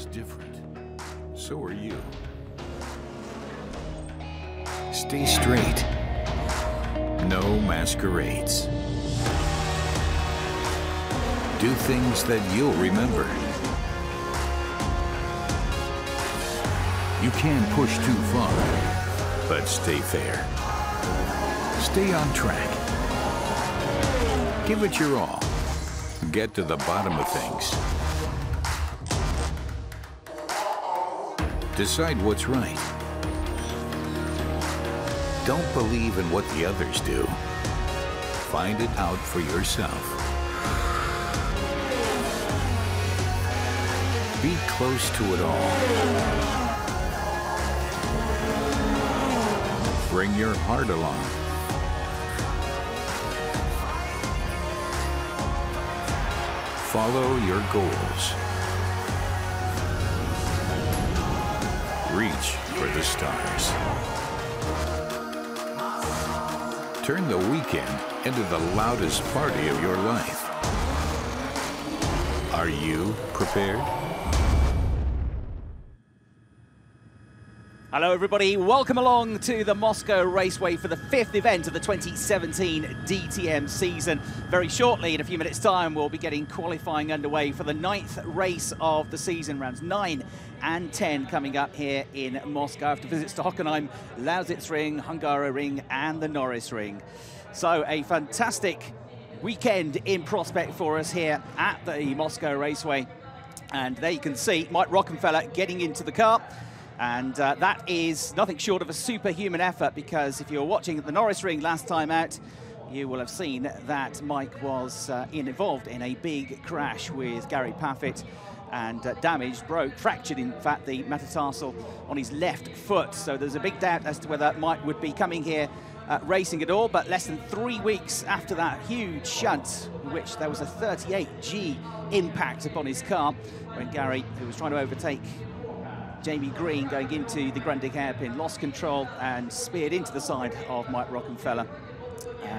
is different. So are you. Stay straight. No masquerades. Do things that you'll remember. You can't push too far, but stay fair. Stay on track. Give it your all. Get to the bottom of things. Decide what's right. Don't believe in what the others do. Find it out for yourself. Be close to it all. Bring your heart along. Follow your goals. Reach for the stars. Turn the weekend into the loudest party of your life. Are you prepared? Hello everybody, welcome along to the Moscow Raceway for the 5th event of the 2017 DTM season. Very shortly, in a few minutes time, we'll be getting qualifying underway for the 9th race of the season. Rounds 9 and 10 coming up here in Moscow after visits to Hockenheim, Lausitzring, Hungaroring and the Norris Ring. So a fantastic weekend in prospect for us here at the Moscow Raceway. And there you can see Mike Rockenfeller getting into the car. And that is nothing short of a superhuman effort, because if you were watching at the Norris Ring last time out, you will have seen that Mike was involved in a big crash with Gary Paffett and damaged, fractured in fact the metatarsal on his left foot. So there's a big doubt as to whether Mike would be coming here racing at all. But less than 3 weeks after that huge shunt, in which there was a 38G impact upon his car, when Gary, who was trying to overtake Jamie Green going into the Grundig hairpin, lost control and speared into the side of Mike Rockenfeller.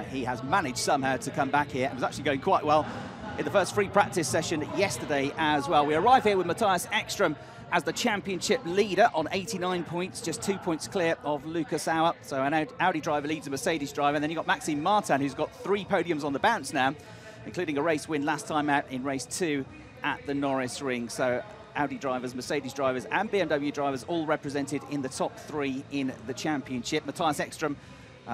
He has managed somehow to come back here. It was actually going quite well in the first free practice session yesterday as well. We arrive here with Matthias Ekström as the championship leader on 89 points, just 2 points clear of Lucas Auer. So an Audi driver leads a Mercedes driver. And then you've got Maxime Martin, who's got 3 podiums on the bounce now, including a race win last time out in race 2 at the Norris Ring. So Audi drivers, Mercedes drivers and BMW drivers all represented in the top 3 in the championship. Matthias Ekström,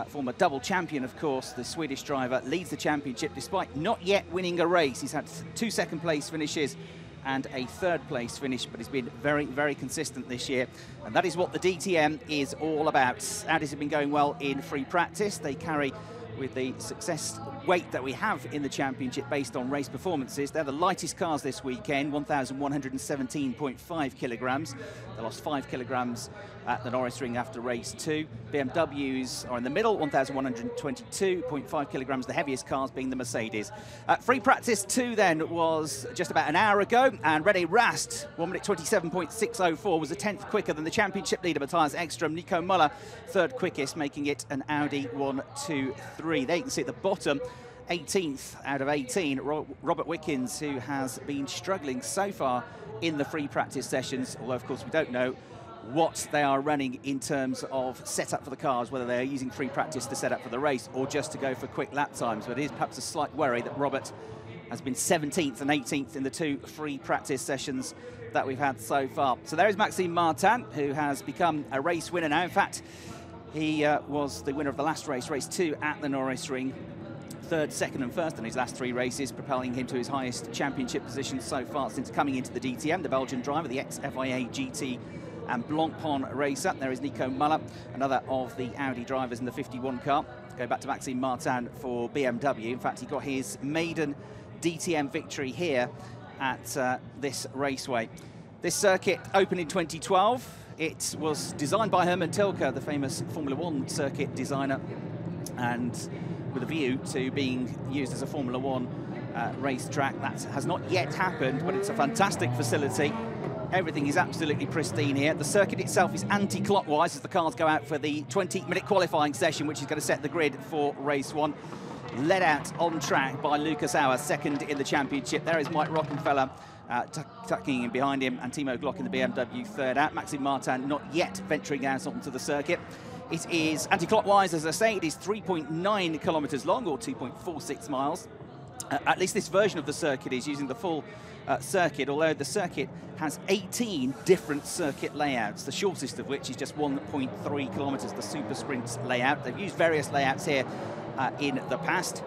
former double champion, of course, the Swedish driver, leads the championship despite not yet winning a race. He's had 2 second-place finishes and a 3rd-place finish, but he's been very, very consistent this year. And that is what the DTM is all about. Audis have been going well in free practice. They carry, with the success weight that we have in the championship based on race performances, they're the lightest cars this weekend, 1,117.5 kilograms. They lost 5 kilograms at the Norris Ring after race 2. BMWs are in the middle, 1,122.5 kilograms, the heaviest cars being the Mercedes. Free practice 2 then was just about an hour ago, and René Rast, 1 minute 27.604, was a 10th quicker than the championship leader Matthias Ekström. Nico Müller, 3rd quickest, making it an Audi 1, 2, 3. There you can see at the bottom, 18th out of 18, Robert Wickens, who has been struggling so far in the free practice sessions, although of course we don't know what they are running in terms of setup for the cars, whether they are using free practice to set up for the race or just to go for quick lap times. But it is perhaps a slight worry that Robert has been 17th and 18th in the 2 free practice sessions that we've had so far. So there is Maxime Martin, who has become a race winner now. In fact, he was the winner of the last race, race 2 at the Norris Ring. 3rd, 2nd and 1st in his last 3 races, propelling him to his highest championship position so far since coming into the DTM. The Belgian driver, the ex-FIA GT and Blancpain racer. There is Nico Müller, another of the Audi drivers in the 51 car. Go back to Maxime Martin for BMW. In fact, he got his maiden DTM victory here at this raceway. This circuit opened in 2012. It was designed by Hermann Tilke, the famous Formula 1 circuit designer, and with a view to being used as a Formula 1 racetrack. That has not yet happened, but it's a fantastic facility. Everything is absolutely pristine here. The circuit itself is anti-clockwise as the cars go out for the 20-minute qualifying session, which is going to set the grid for race 1. Led out on track by Lucas Auer, 2nd in the championship. There is Mike Rockenfeller tucking in behind him, and Timo Glock in the BMW third out. Maxime Martin not yet venturing out onto the circuit. It is anti-clockwise, as I say. It is 3.9 kilometres long, or 2.46 miles. At least this version of the circuit is using the full circuit, although the circuit has 18 different circuit layouts, the shortest of which is just 1.3 kilometres, the Super Sprint layout. They've used various layouts here in the past.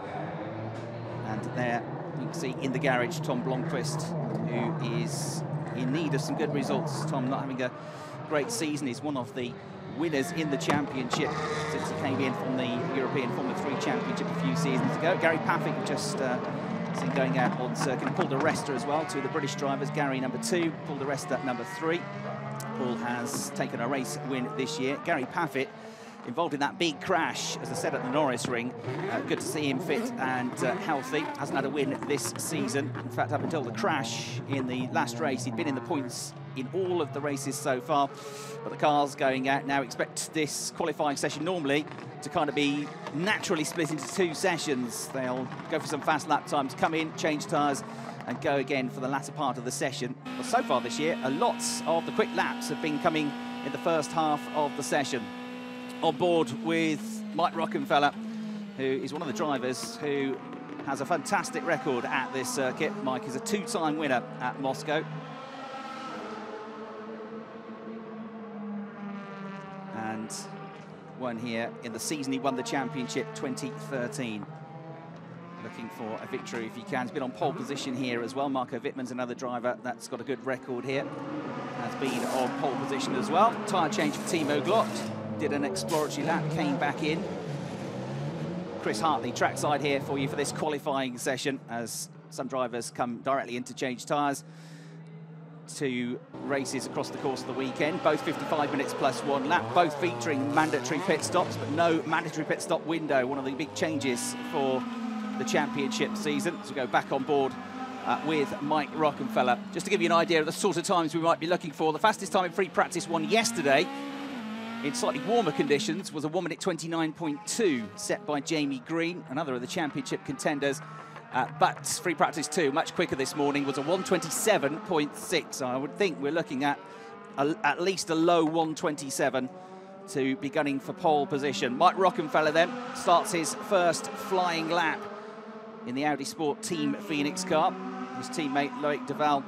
And there you can see in the garage Tom Blomqvist, who is in need of some good results. Tom not having a great season. He's one of the winners in the championship since he came in from the European Formula 3 Championship a few seasons ago. Gary Paffett just seen going out on circuit. Paul de Resta as well, two of the British drivers. Gary number 2, Paul de Resta number 3. Paul has taken a race win this year. Gary Paffett involved in that big crash, as I said, at the Norris Ring. Good to see him fit and healthy. Hasn't had a win this season. In fact, up until the crash in the last race, he'd been in the points in all of the races so far. But the car's going out now. Expect this qualifying session normally to kind of be naturally split into 2 sessions. They'll go for some fast lap times, come in, change tyres, and go again for the latter part of the session. But so far this year, a lot of the quick laps have been coming in the first half of the session. On board with Mike Rockenfeller, who is one of the drivers who has a fantastic record at this circuit. Mike is a 2-time winner at Moscow. And won here in the season he won the championship 2013. Looking for a victory if he can. He's been on pole position here as well. Marco Wittmann's another driver that's got a good record here. Has been on pole position as well. Tyre change for Timo Glock. Did an exploratory lap, came back in. Chris Hartley trackside here for you for this qualifying session, as some drivers come directly into change tyres. 2 races across the course of the weekend, both 55 minutes plus 1 lap, both featuring mandatory pit stops, but no mandatory pit stop window, one of the big changes for the championship season. So we go back on board with Mike Rockenfeller. Just to give you an idea of the sort of times we might be looking for, the fastest time in free practice won yesterday in slightly warmer conditions was a 1 minute 29.2 set by Jamie Green, another of the championship contenders. But free practice 2, much quicker this morning, was a 1:27.6. So I would think we're looking at least a low 1:27 to be gunning for pole position. Mike Rockenfeller then starts his first flying lap in the Audi Sport Team Phoenix car. His teammate Loic Duval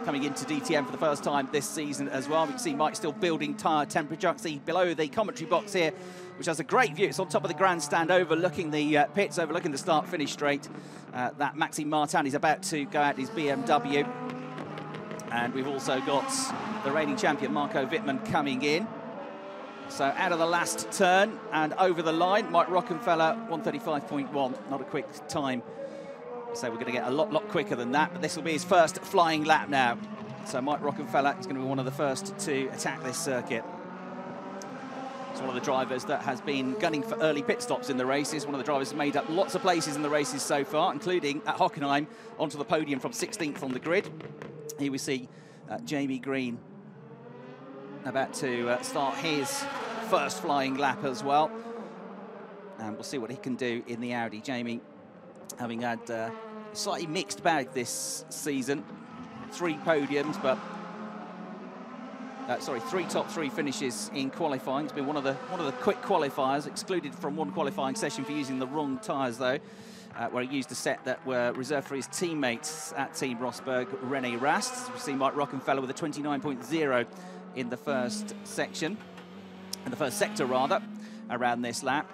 coming into DTM for the first time this season as well. We can see Mike still building tyre temperature. See below the commentary box here, which has a great view. It's on top of the grandstand overlooking the pits, overlooking the start-finish straight. That Maxime Martin is about to go out his BMW. And we've also got the reigning champion Marco Wittmann coming in. So out of the last turn and over the line, Mike Rockenfeller 1:35.1, not a quick time. So we're going to get a lot quicker than that, but this will be his first flying lap now. So Mike Rockenfeller is going to be one of the first to attack this circuit. He's one of the drivers that has been gunning for early pit stops in the races. One of the drivers who's made up lots of places in the races so far, including at Hockenheim, onto the podium from 16th on the grid. Here we see Jamie Green about to start his first flying lap as well. And we'll see what he can do in the Audi. Jamie having had a slightly mixed bag this season. 3 podiums, but sorry, 3 top 3 finishes in qualifying. It's been one of the quick qualifiers, excluded from one qualifying session for using the wrong tyres though, where he used a set that were reserved for his teammates at Team Rosberg, René Rast. We see Mike Rockenfeller with a 29.0 in the first section, in the first sector rather, around this lap.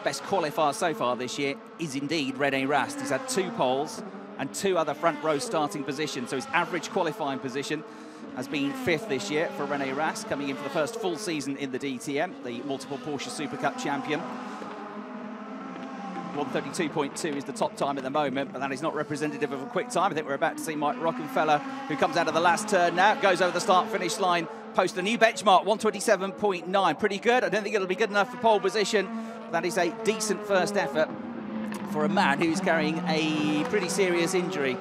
Best qualifier so far this year is indeed René Rast. He's had 2 poles and 2 other front row starting positions. So his average qualifying position has been 5th this year for René Rast, coming in for the first full season in the DTM, the multiple Porsche Super Cup champion. 1:32.2 is the top time at the moment, but that is not representative of a quick time. I think we're about to see Mike Rockenfeller, who comes out of the last turn now, goes over the start-finish line, posts a new benchmark, 1:27.9. Pretty good. I don't think it'll be good enough for pole position. That is a decent first effort for a man who's carrying a pretty serious injury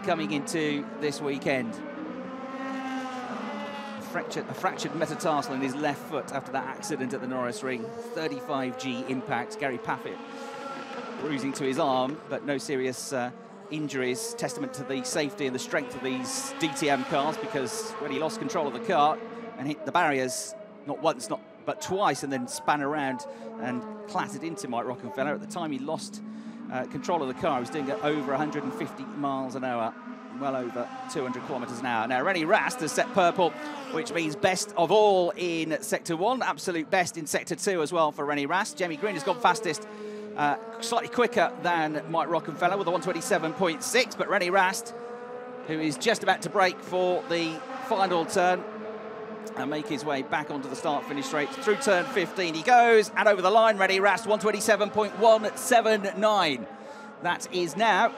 coming into this weekend. A fractured metatarsal in his left foot after that accident at the Norris Ring. 35G impact. Gary Paffett bruising to his arm, but no serious injuries, testament to the safety and the strength of these DTM cars, because when he lost control of the car and hit the barriers, not once, but twice, and then span around and clattered into Mike Rockenfeller. At the time he lost control of the car, he was doing it over 150 miles an hour, well over 200 kilometers an hour. Now, Rennie Rast has set purple, which means best of all in Sector 1, absolute best in Sector 2 as well for Rennie Rast. Jamie Green has gone fastest, slightly quicker than Mike Rockenfeller with a 127.6, but Rennie Rast, who is just about to brake for the final turn and make his way back onto the start-finish straight through turn 15 he goes, and over the line, Rennie Rast, 127.179. That is now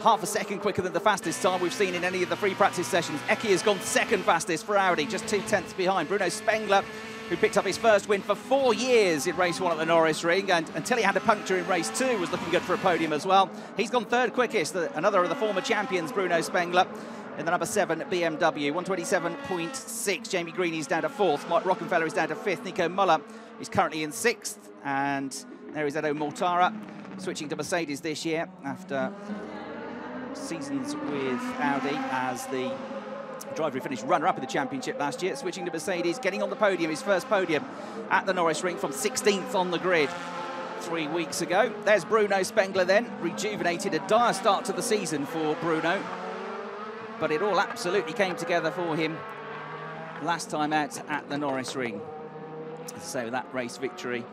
half a second quicker than the fastest time we've seen in any of the free practice sessions. Eki has gone second fastest for Audi, just 2/10 behind. Bruno Spengler, who picked up his first win for 4 years in race 1 at the Norris Ring, and until he had a puncture in race 2, was looking good for a podium as well. He's gone third quickest, another of the former champions, Bruno Spengler, in the number 7 BMW, 127.6. Jamie Green is down to 4th. Mike Rockenfeller is down to 5th. Nico Muller is currently in 6th. And there is Edo Mortara, switching to Mercedes this year after seasons with Audi as the driver who finished runner-up in the championship last year, switching to Mercedes, getting on the podium, his first podium at the Norris Ring from 16th on the grid 3 weeks ago. There's Bruno Spengler then, rejuvenated. A dire start to the season for Bruno, but it all absolutely came together for him last time out at the Norris Ring. So that race victory,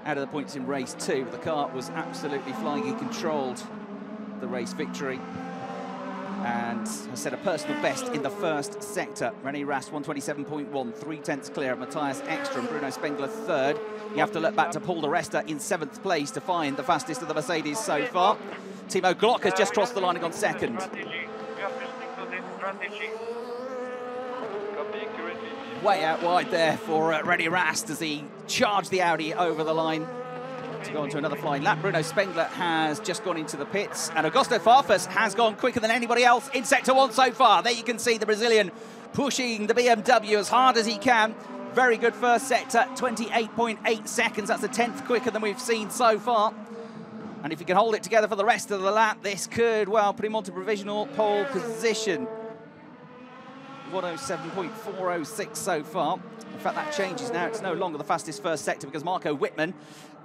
out of the points in race 2, the car was absolutely flying. He controlled the race victory and has set a personal best in the first sector. Rennie Rast, 127.1, 3/10 clear of Matthias Ekstrom. Bruno Spengler third. You have to look back to Paul de Resta in 7th place to find the fastest of the Mercedes so far. Timo Glock has just crossed the line and gone second. Way out wide there for Rennie Rast as he charged the Audi over the line to go on to another flying lap. Bruno Spengler has just gone into the pits, and Augusto Farfus has gone quicker than anybody else in Sector 1 so far. There you can see the Brazilian pushing the BMW as hard as he can. Very good first sector, 28.8 seconds. That's a 10th quicker than we've seen so far. And if he can hold it together for the rest of the lap, this could, well, put him onto provisional pole position. 107.406 so far. In fact, that changes now. It's no longer the fastest first sector because Marco Wittmann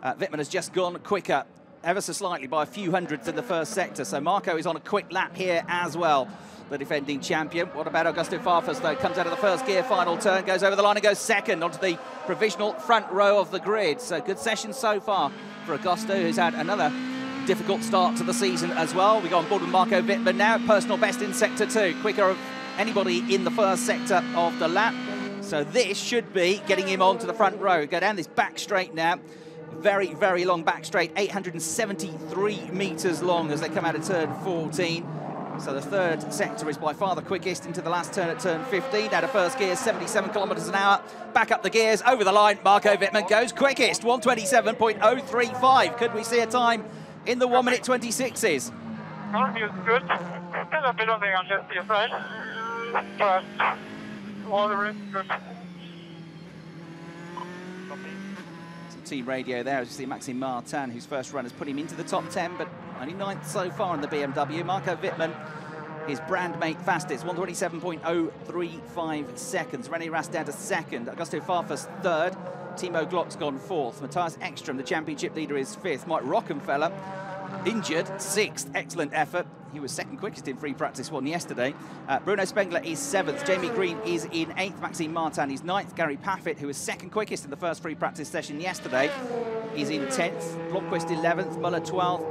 has just gone quicker, ever so slightly, by a few hundredths in the first sector. So Marco is on a quick lap here as well, the defending champion. What about Augusto Farfus, though? Comes out of the first gear, final turn, goes over the line and goes second onto the provisional front row of the grid. So good session so far for Augusto, who's had another difficult start to the season as well. We go on board with Marco Wittmann now, personal best in Sector 2, quicker of anybody in the first sector of the lap. So this should be getting him onto the front row. Go down this back straight now. Very, very long back straight, 873 metres long as they come out of turn 14. So the third sector is by far the quickest into the last turn at turn 15. Out of first gear, 77 kilometres an hour. Back up the gears, over the line. Marco Wittmann goes quickest, 127.035. Could we see a time in the 1 minute 26s? Feels good. Still a bit on the unjust side, but all the rest good. Some team radio there as you see Maxime Martin, whose first run has put him into the top 10, but only 9th so far in the BMW. Marco Wittmann, his brand mate fastest, 127.035 seconds. Rennie Rast down to 2nd. Augusto Farfus 3rd. Timo Glock's gone 4th. Matthias Ekstrom, the championship leader, is 5th. Mike Rockenfeller, injured, 6th. Excellent effort. He was 2nd quickest in free practice 1 yesterday. Bruno Spengler is 7th. Jamie Green is in 8th. Maxime Martin is 9th. Gary Paffett, who was 2nd quickest in the first free practice session yesterday, is in 10th. Blomqvist 11th. Muller 12th.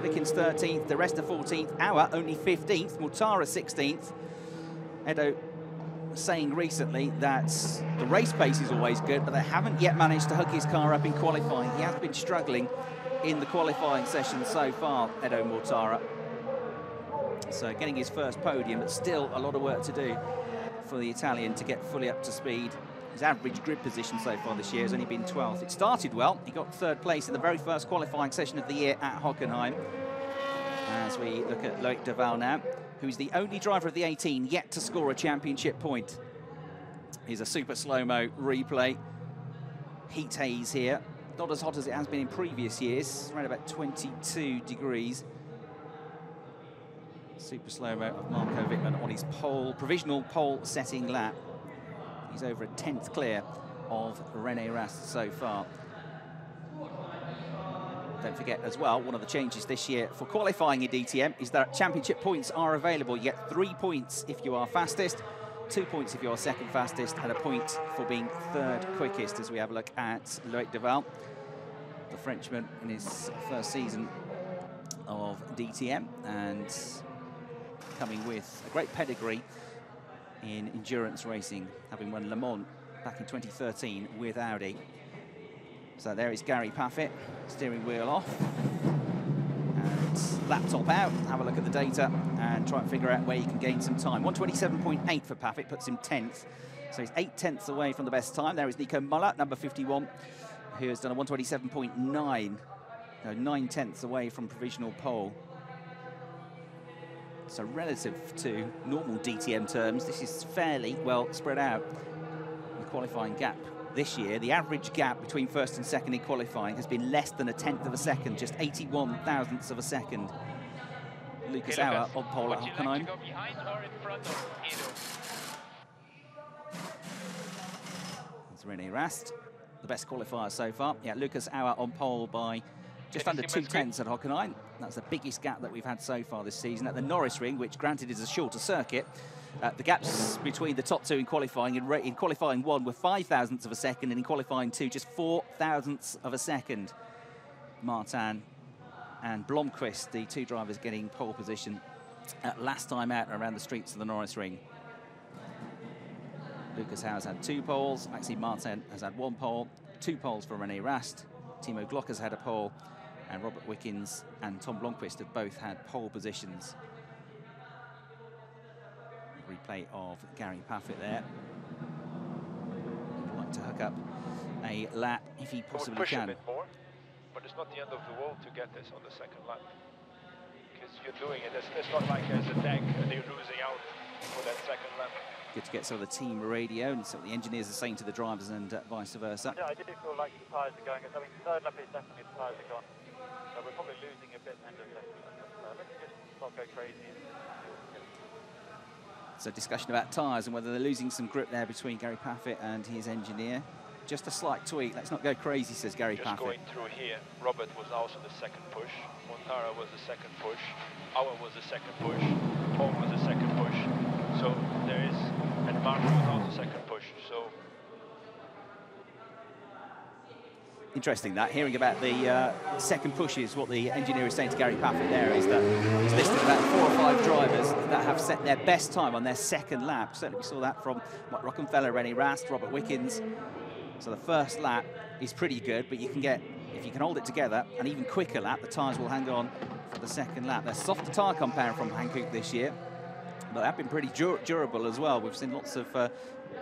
Lickens 13th. De Resta 14th. Auer only 15th. Mortara 16th. Edo saying recently that the race pace is always good, but they haven't yet managed to hook his car up in qualifying. He has been struggling in the qualifying session so far, Edo Mortara. So getting his first podium, but still a lot of work to do for the Italian to get fully up to speed. His average grid position so far this year has only been 12th. It started well. He got 3rd place in the very first qualifying session of the year at Hockenheim. As we look at Loic Duval now, who's the only driver of the 18 yet to score a championship point. Here's a super slow-mo replay. Heat haze here. Not as hot as it has been in previous years, around about 22 degrees. Super slow-mo of Marco Wittmann on his provisional pole setting lap. He's over a 10th clear of René Rast so far. Don't forget as well, one of the changes this year for qualifying in DTM is that championship points are available. You get 3 points if you are fastest, 2 points if you are second fastest, and a point for being third quickest, as we have a look at Loïc Duval, the Frenchman in his first season of DTM, and coming with a great pedigree in endurance racing, having won Le Mans back in 2013 with Audi. So there is Gary Paffett, steering wheel off, and laptop out. Have a look at the data and try and figure out where you can gain some time. 1:27.8 for Paffett, puts him 10th. So he's 8 tenths away from the best time. There is Nico Müller, number 51, who has done a 1:27.9. 9 tenths away from provisional pole. So relative to normal DTM terms, this is fairly well spread out. The qualifying gap this year, the average gap between first and second in qualifying has been less than a tenth of a second, just 81 thousandths of a second. Lucas Auer on pole at Hockenheim. It's René Rast, the best qualifier so far. Yeah, Lucas Auer on pole by just under 2 tenths at Hockenheim. That's the biggest gap that we've had so far this season. At the Norris Ring, which granted is a shorter circuit, the gaps between the top two in qualifying, in qualifying 1 were 5 thousandths of a second, and in qualifying 2, just 4 thousandths of a second. Martin and Blomqvist, the 2 drivers getting pole position last time out around the streets of the Norris Ring. Lucas Auer has had 2 poles. Maxime Martin has had 1 pole. 2 poles for René Rast. Timo Glock has had a pole. And Robert Wickens and Tom Blomqvist have both had pole positions. Replay of Gary Paffett there. He'd like to hook up a lap if he possibly push can. A bit more, but it's not the end of the world to get this on the second lap. Because you're doing it, it's not like there's a deck and you're losing out for that second lap. Good to get some of the team radio and some of the engineers are saying to the drivers and vice versa. Yeah, I did feel like the tyres are going. I mean, third lap is definitely the tyres are gone. So we're probably losing a bit end of second. Let's just not go crazy. So discussion about tyres and whether they're losing some grip there between Gary Paffett and his engineer. Just a slight tweak. Let's not go crazy, says Gary Paffett. Just going through here, Robert was also the second push. Montara was the second push. Auer was the second push. Tom was the second push. So there is, and Marco was also second push. So interesting that, hearing about the second pushes, what the engineer is saying to Gary Paffett there is that he's listed about 4 or 5 drivers that have set their best time on their second lap. Certainly we saw that from Mike Rockenfeller, René Rast, Robert Wickens. So the first lap is pretty good, but you can get, if you can hold it together, an even quicker lap, the tyres will hang on for the second lap. They're softer tyre compound from Hankook this year, but they've been pretty durable as well. We've seen lots of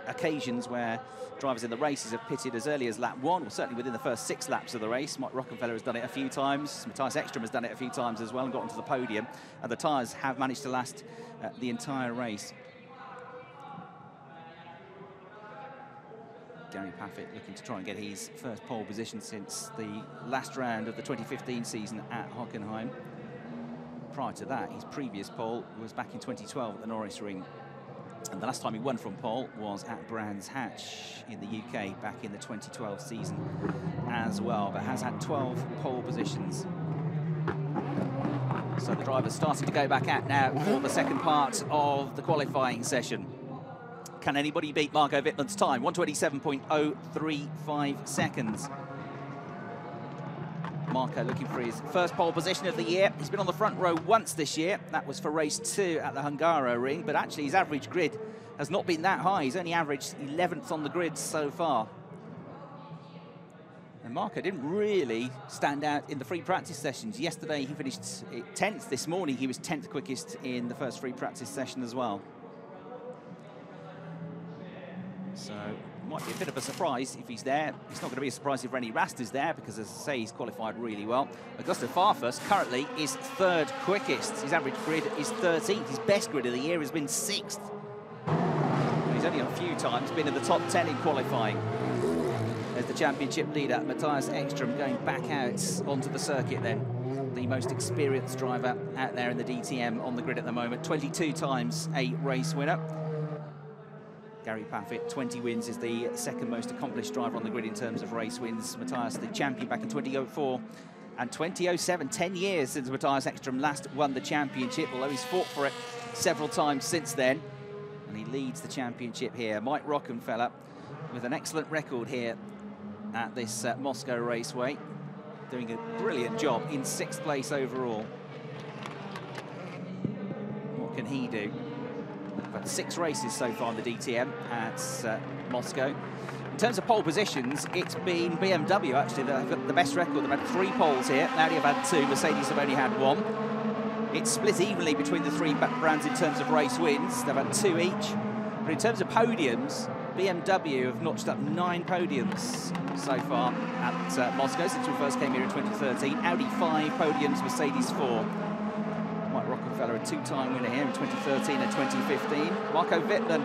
occasions where drivers in the races have pitted as early as lap 1, or certainly within the first 6 laps of the race. Mike Rockenfeller has done it a few times. Matthias Ekstrom has done it a few times as well and got onto the podium. And the tyres have managed to last the entire race. Gary Paffett looking to try and get his first pole position since the last round of the 2015 season at Hockenheim. Prior to that, his previous pole was back in 2012 at the Norris Ring. And the last time he won from pole was at Brands Hatch in the UK back in the 2012 season as well, but has had 12 pole positions. So the driver's starting to go back out now for the second part of the qualifying session. Can anybody beat Marco Wittmann's time? 1:27.035 seconds. Marco looking for his first pole position of the year. He's been on the front row once this year. That was for race 2 at the Hungaro Ring, but actually his average grid has not been that high. He's only averaged 11th on the grid so far. And Marco didn't really stand out in the free practice sessions. Yesterday he finished 10th. This morning he was 10th quickest in the first free practice session as well. So might be a bit of a surprise if he's there. It's not going to be a surprise if René Rast is there because, as I say, he's qualified really well. Augusto Farfus currently is 3rd quickest. His average grid is 13th. His best grid of the year has been 6th. He's only a few times been in the top 10 in qualifying. There's the championship leader, Matthias Ekstrom, going back out onto the circuit then. the most experienced driver out there in the DTM on the grid at the moment. 22 times a race winner. Gary Paffett, 20 wins, is the second most accomplished driver on the grid in terms of race wins. Matthias, the champion back in 2004 and 2007, 10 years since Matthias Ekström last won the championship, although he's fought for it several times since then. And he leads the championship here. Mike Rockenfeller with an excellent record here at this Moscow Raceway, doing a brilliant job in 6th place overall. What can he do? We've had 6 races so far in the DTM at Moscow. In terms of pole positions, it's been BMW actually that have got the best record. They've had 3 poles here. Audi have had 2, Mercedes have only had 1. It's split evenly between the 3 brands in terms of race wins. They've had 2 each. But in terms of podiums, BMW have notched up 9 podiums so far at Moscow since we first came here in 2013. Audi 5 podiums, Mercedes 4. Mike Rockenfeller, a 2-time winner here in 2013 and 2015. Marco Wittmann,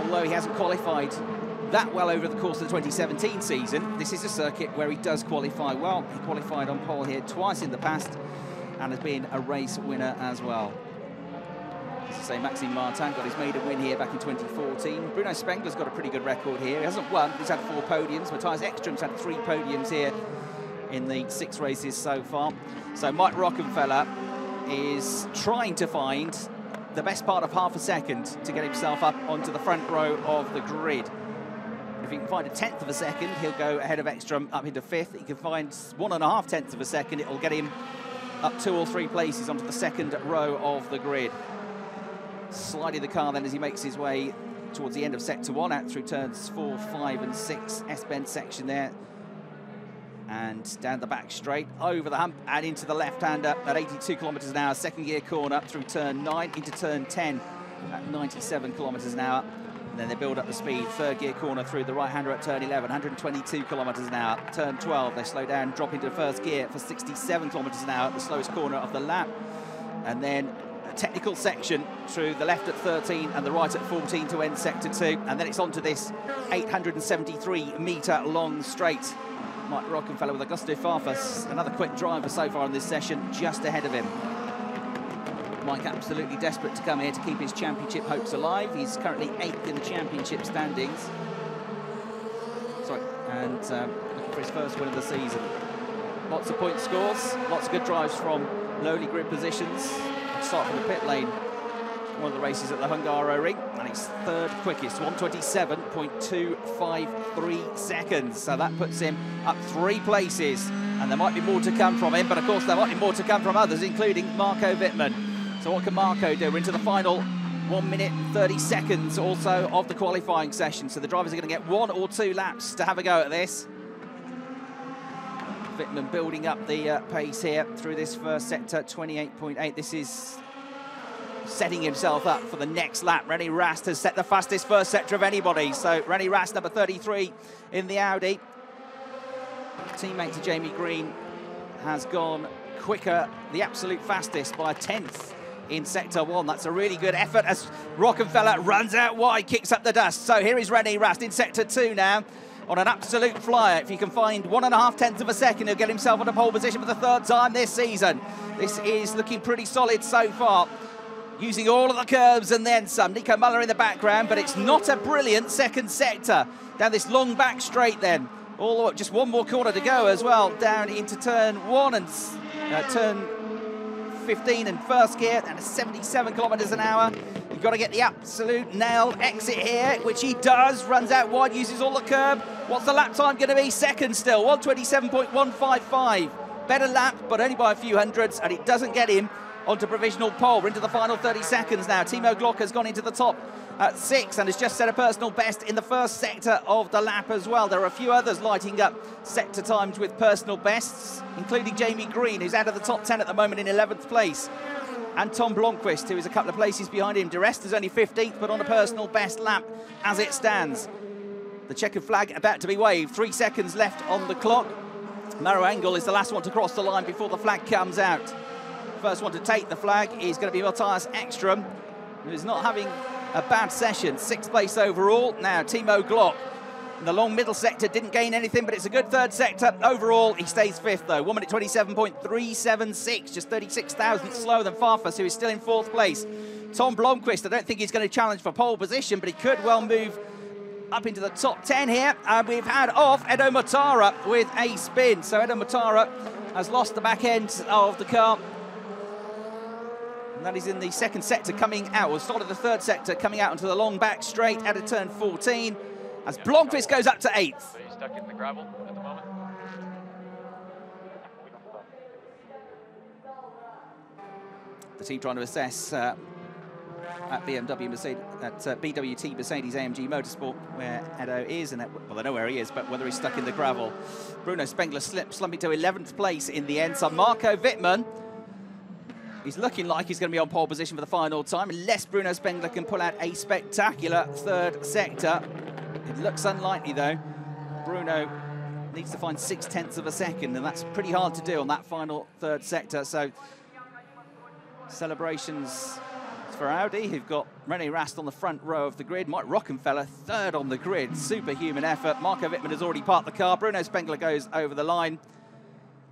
although he hasn't qualified that well over the course of the 2017 season, this is a circuit where he does qualify well. He qualified on pole here twice in the past and has been a race winner as well. As I say, Maxime Martin got his maiden win here back in 2014. Bruno Spengler's got a pretty good record here. He hasn't won, he's had 4 podiums. Matthias Ekström's had 3 podiums here in the 6 races so far. So Mike Rockenfeller is trying to find the best part of half a second to get himself up onto the front row of the grid. If he can find 1/10 of a second, he'll go ahead of Ekström up into 5th. He can find 1.5 tenths of a second, it'll get him up 2 or 3 places onto the 2nd row of the grid. Sliding the car then as he makes his way towards the end of sector 1, out through turns 4, 5 and 6, S-bend section there. And down the back straight, over the hump and into the left-hander at 82 kilometres an hour, 2nd gear corner through turn 9 into turn 10 at 97 kilometres an hour. And then they build up the speed, 3rd gear corner through the right-hander at turn 11, 122 kilometres an hour. Turn 12, they slow down, drop into 1st gear for 67 kilometres an hour at the slowest corner of the lap. And then a technical section through the left at 13 and the right at 14 to end sector 2. And then it's onto this 873-metre long straight. Mike Rockenfeller with Augusto Farfus, another quick driver so far in this session, just ahead of him. Mike absolutely desperate to come here to keep his championship hopes alive. He's currently 8th in the championship standings. And looking for his first win of the season. Lots of point scores, lots of good drives from lowly grid positions. Start from the pit lane, one of the races at the Hungaroring, and it's 3rd quickest, 1:27.253 seconds. So that puts him up 3 places, and there might be more to come from him, but of course there might be more to come from others, including Marco Wittmann. So what can Marco do? We're into the final 1 minute and 30 seconds also of the qualifying session, so the drivers are going to get 1 or 2 laps to have a go at this. Wittmann building up the pace here through this first sector, 28.8. This is setting himself up for the next lap. René Rast has set the fastest first sector of anybody. So René Rast, number 33 in the Audi. Teammate to Jamie Green has gone quicker, the absolute fastest, by 1/10 in sector 1. That's a really good effort as Rockenfeller runs out wide, kicks up the dust. So here is René Rast in sector 2 now, on an absolute flyer. If he can find 1.5 tenths of a second, he'll get himself on a pole position for the 3rd time this season. This is looking pretty solid so far, using all of the curves and then some. Nico Muller in the background, but it's not a brilliant 2nd sector. Down this long back straight then. All just 1 more corner to go as well, down into turn 1 and turn 15 and 1st gear, and 77 kilometres an hour. You've got to get the absolute nailed exit here, which he does. Runs out wide, uses all the curb. What's the lap time going to be? 2nd still, 1:27.155. Better lap, but only by a few hundreds, and it doesn't get him onto provisional pole. We're into the final 30 seconds now. Timo Glock has gone into the top at 6 and has just set a personal best in the 1st sector of the lap as well. There are a few others lighting up sector times with personal bests, including Jamie Green, who's out of the top 10 at the moment in 11th place. And Tom Blomqvist, who is a couple of places behind him. De Rest is only 15th, but on a personal best lap as it stands. The checkered flag about to be waved. 3 seconds left on the clock. Maro Engel is the last one to cross the line before the flag comes out. First one to take the flag is going to be Matthias Ekström, who is not having a bad session. 6th place overall. Now Timo Glock The long middle sector didn't gain anything, but it's a good third sector. Overall, he stays fifth, though. 1 minute 27.376, just 36 thousandths slower than Farfus, who is still in fourth place. Tom Blomqvist, I don't think he's going to challenge for pole position, but he could well move up into the top 10 here. And we've had off Edo Motara with a spin. So Edo Motara has lost the back end of the car. And that is in the second sector coming out, or started the third sector coming out onto the long back straight out of turn 14. As Blomqvist goes up to 8th. So he's stuck in the gravel at the moment. The team trying to assess at BMW Mercedes, at BWT Mercedes AMG Motorsport, where Edo is, and well, they know where he is, but whether he's stuck in the gravel. Bruno Spengler slumping to 11th place in the end. So Marco Wittmann, he's looking like he's going to be on pole position for the final time, unless Bruno Spengler can pull out a spectacular third sector. It looks unlikely, though. Bruno needs to find 0.6 of a second, and that's pretty hard to do on that final third sector. So celebrations for Audi, who've got René Rast on the front row of the grid. Mike Rockenfeller third on the grid. Superhuman effort. Marco Wittmann has already parked the car. Bruno Spengler goes over the line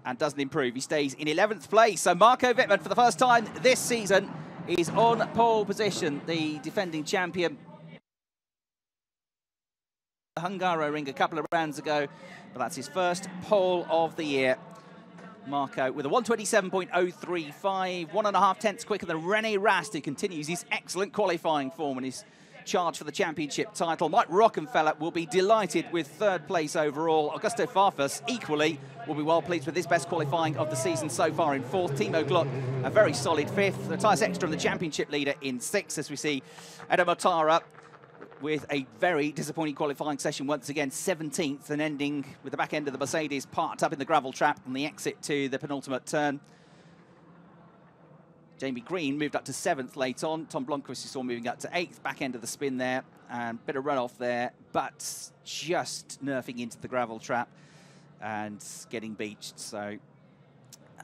and doesn't improve. He stays in 11th place. So Marco Wittmann, for the first time this season, is on pole position. The defending champion. Hungaroring a couple of rounds ago, but that's his first pole of the year. Marco with a 1:27.035, 1.5 tenths quicker than René Rast, who continues his excellent qualifying form and his charge for the championship title. Mike Rockenfeller will be delighted with third place overall. Augusto Farfus equally will be well pleased with his best qualifying of the season so far in fourth. Timo Glock a very solid fifth. Matthias Ekstrom, the championship leader, in sixth, as we see Edo Motara with a very disappointing qualifying session once again, 17th, and ending with the back end of the Mercedes parked up in the gravel trap on the exit to the penultimate turn. Jamie Green moved up to 7th late on. Tom Blomqvist you saw moving up to 8th, back end of the spin there, and bit of runoff there, but just nerfing into the gravel trap and getting beached. So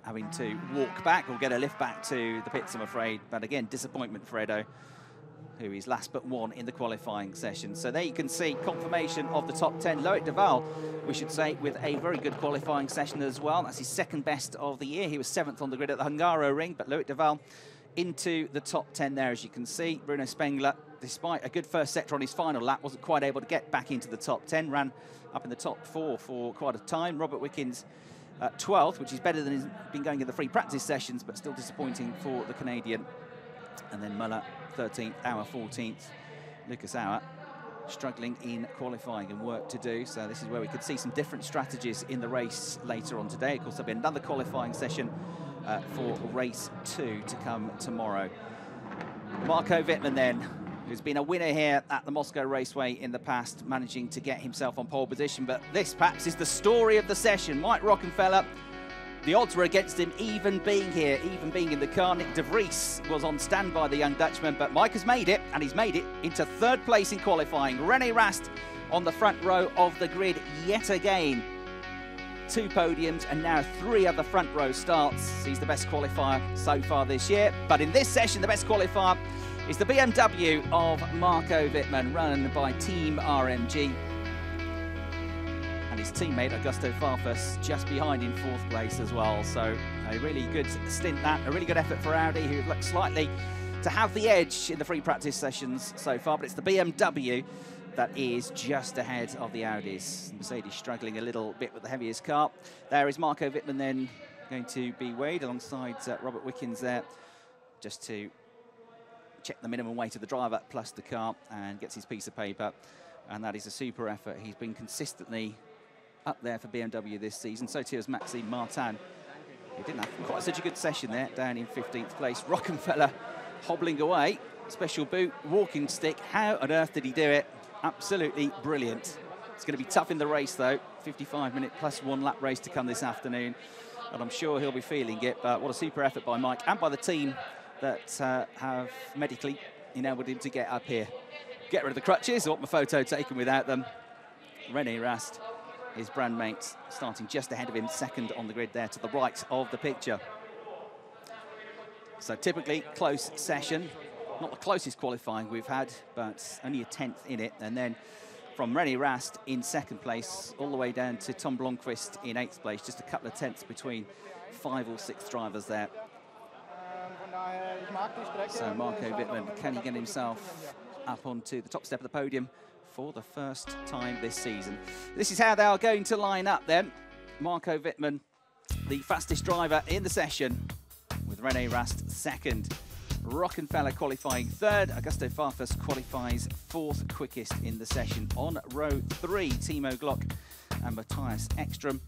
having to walk back or get a lift back to the pits, I'm afraid. But again, disappointment for Edo, who is last but one in the qualifying session. So there you can see confirmation of the top 10. Loic Duval, we should say, with a very good qualifying session as well. That's his second best of the year. He was 7th on the grid at the Hungaroring, but Loic Duval into the top 10 there, as you can see. Bruno Spengler, despite a good first sector on his final lap, wasn't quite able to get back into the top 10, ran up in the top 4 for quite a time. Robert Wickens 12th, which is better than he's been going in the free practice sessions, but still disappointing for the Canadian. And then Muller 13th, Auer 14th. Lucas Auer struggling in qualifying and work to do. So this is where we could see some different strategies in the race later on today. Of course, there'll be another qualifying session for race 2 to come tomorrow. Marco Wittmann then, who's been a winner here at the Moscow Raceway in the past, managing to get himself on pole position. But this perhaps is the story of the session. Mike Rockenfeller, the odds were against him even being here, even being in the car. Nick de Vries was on standby, the young Dutchman, but Mike has made it, and he's made it into third place in qualifying. René Rast on the front row of the grid yet again. 2 podiums and now 3 other front row starts. He's the best qualifier so far this year. But in this session, the best qualifier is the BMW of Marco Wittmann, run by Team RMG. And his teammate, Augusto Farfus, just behind in 4th place as well. So a really good stint that, a really good effort for Audi, who looks slightly to have the edge in the free practice sessions so far. But it's the BMW that is just ahead of the Audis. Mercedes struggling a little bit with the heaviest car. There is Marco Wittmann then going to be weighed alongside Robert Wickens there, just to check the minimum weight of the driver plus the car, and gets his piece of paper. And that is a super effort. He's been consistently up there for BMW this season. So too is Maxime Martin. He didn't have quite such a good session there, down in 15th place. Rockenfeller hobbling away. Special boot, walking stick. How on earth did he do it? Absolutely brilliant. It's going to be tough in the race, though. 55-minute plus 1 lap race to come this afternoon. And I'm sure he'll be feeling it. But what a super effort by Mike and by the team that have medically enabled him to get up here. Get rid of the crutches. I want my photo taken without them. René Rast, his brand mate, starting just ahead of him, 2nd on the grid there to the right of the picture. So typically close session. Not the closest qualifying we've had, but only a 10th in it. And then from René Rast in 2nd place all the way down to Tom Blomqvist in 8th place. Just a couple of tenths between 5 or 6 drivers there. So Marco Wittmann, can he get himself up onto the top step of the podium for the first time this season? This is how they are going to line up then. Marco Wittmann, the fastest driver in the session, with René Rast 2nd. Rockenfeller qualifying 3rd. Augusto Farfus qualifies 4th quickest in the session. On row 3, Timo Glock and Matthias Ekström.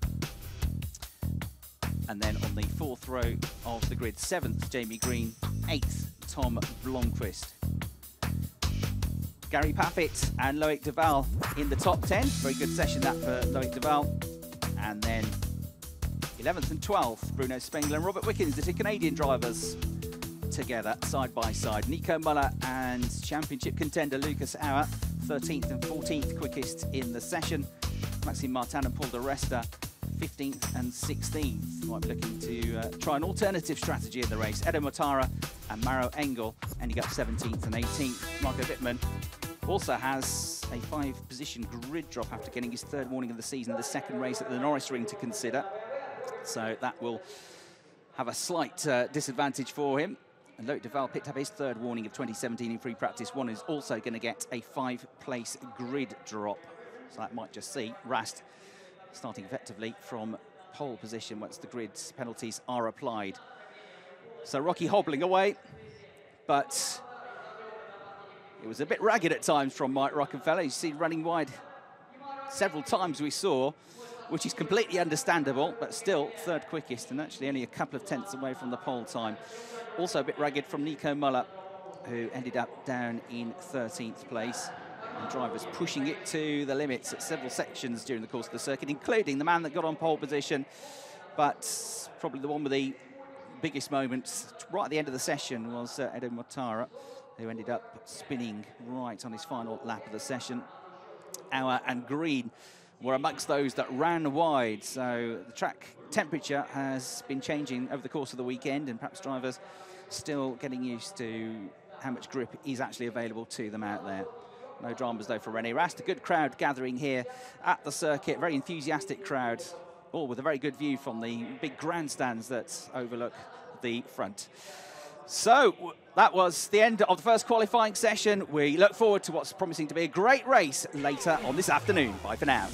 And then on the 4th row of the grid, 7th, Jamie Green, 8th, Tom Blomqvist. Gary Paffett and Loic Duval in the top 10. Very good session that for Loic Duval. And then 11th and 12th, Bruno Spengler and Robert Wickens, the 2 Canadian drivers, together side by side. Nico Muller and championship contender Lucas Auer, 13th and 14th quickest in the session. Maxime Martin and Paul de Resta, 15th and 16th. Might be looking to try an alternative strategy in the race. Edo Mortara and Maro Engel ending up 17th and 18th. Marco Wittmann also has a 5-position grid drop after getting his 3rd warning of the season, the 2nd race at the Norris Ring to consider. So that will have a slight disadvantage for him. And Loic Duval picked up his 3rd warning of 2017 in free practice 1, is also going to get a 5-place grid drop. So that might just see Rast starting effectively from pole position once the grid penalties are applied. So Rocky hobbling away, but it was a bit ragged at times from Mike Rockenfeller. You see running wide several times we saw, which is completely understandable, but still 3rd quickest and actually only a couple of tenths away from the pole time. Also a bit ragged from Nico Muller, who ended up down in 13th place. And drivers pushing it to the limits at several sections during the course of the circuit, including the man that got on pole position, but probably the one with the biggest moments right at the end of the session was Edo Mortara, who ended up spinning right on his final lap of the session. Auer and Green were amongst those that ran wide, so the track temperature has been changing over the course of the weekend, and perhaps drivers still getting used to how much grip is actually available to them out there. No dramas though for René Rast. A good crowd gathering here at the circuit, very enthusiastic crowd, all with a very good view from the big grandstands that overlook the front. So that was the end of the first qualifying session. We look forward to what's promising to be a great race later on this afternoon. Bye for now.